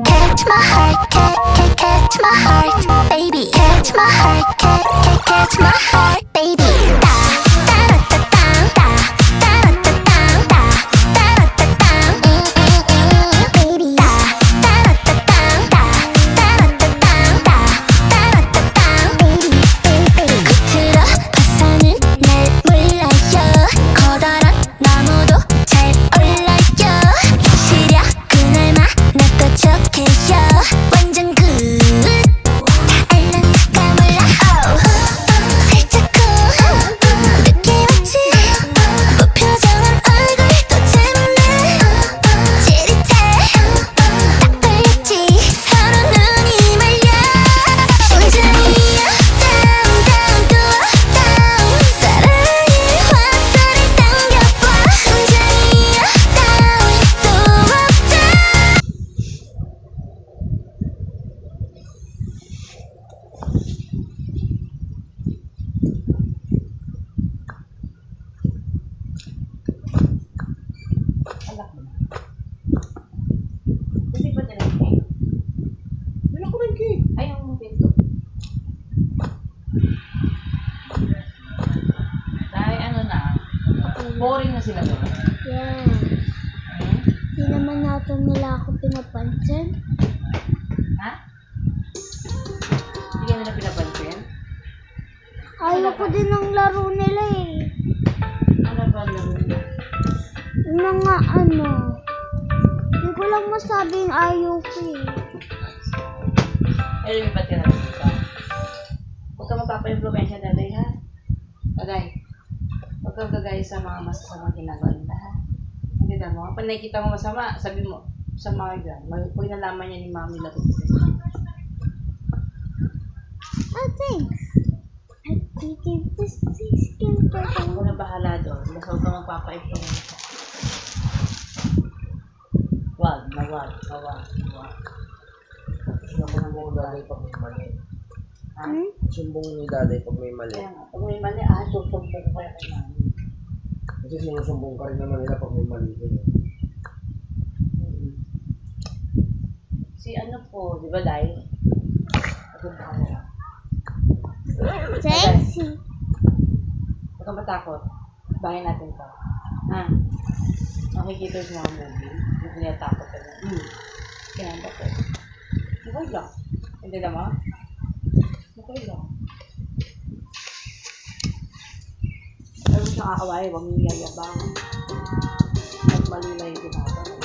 catch my heart, catch my heart, baby, catch my heart, catch my heart, baby. Da da da da da da da da da da da da da, baby. Da da da da da da da da da da da da, baby, baby. 겉으로 봐서는 날 몰라요. 커다란 나무도 잘 올라요. 시력 그날만 나도 좋게요. 완전 굿. 다 알란가 몰라. 살짝 늦게 왔지. 무표정한 얼굴도 재밌네. 찌릿해. 딱 걸렸지. 서로 눈이 말려. 완전히야. down down 또 down. 사랑의 화살을 당겨봐. 완전히야. down 또 up down. Hindi ba tinatay? Wala ko rin cake. Ayaw mo pinto. Dahil ano na, boring na sila doon. Yeah. Hindi naman natin nila ako pinapansin. Ha? Hindi ka nila pinapansin? Ayoko din ng laro nila eh. Ano ba laro nila? Yung mga ano. Hindi ko lang masabing ayoko eh. Ayaw yung batira dito. Huwag ka magpapa-impluensya, daday, ha? Daday, huwag kang gagaya sa mga masasamang ginagawa nila, ha? Hindi na mo. Kapag nakikita mo masama, sabi mo, masama ka dyan. Huwag nalaman niya ni mami laro sa'yo. Oh, thanks. I think this is skin Ako na bahala doon. Basta huwag kang magpapa-impluensya. Wag. Sumbong ni daday pag may mali. Ha? Sumbong ni daday pag may mali. Kaya nga, pag may mali, susumbong ko kaya kay mami. Kasi sinusumbong ka rin naman nila pag may mali. Si ano po, di ba, Day? Ako ba ako? Sexy. Huwag kang matakot. Bahay natin to. Ha? Nakikita yung mga movie. Hindi natakot ka na. Kaya ba ko? Okay lang. Hindi naman? Okay lang. Pero sa kakaway, huwag niyayabang. At mali na yung ginagawa.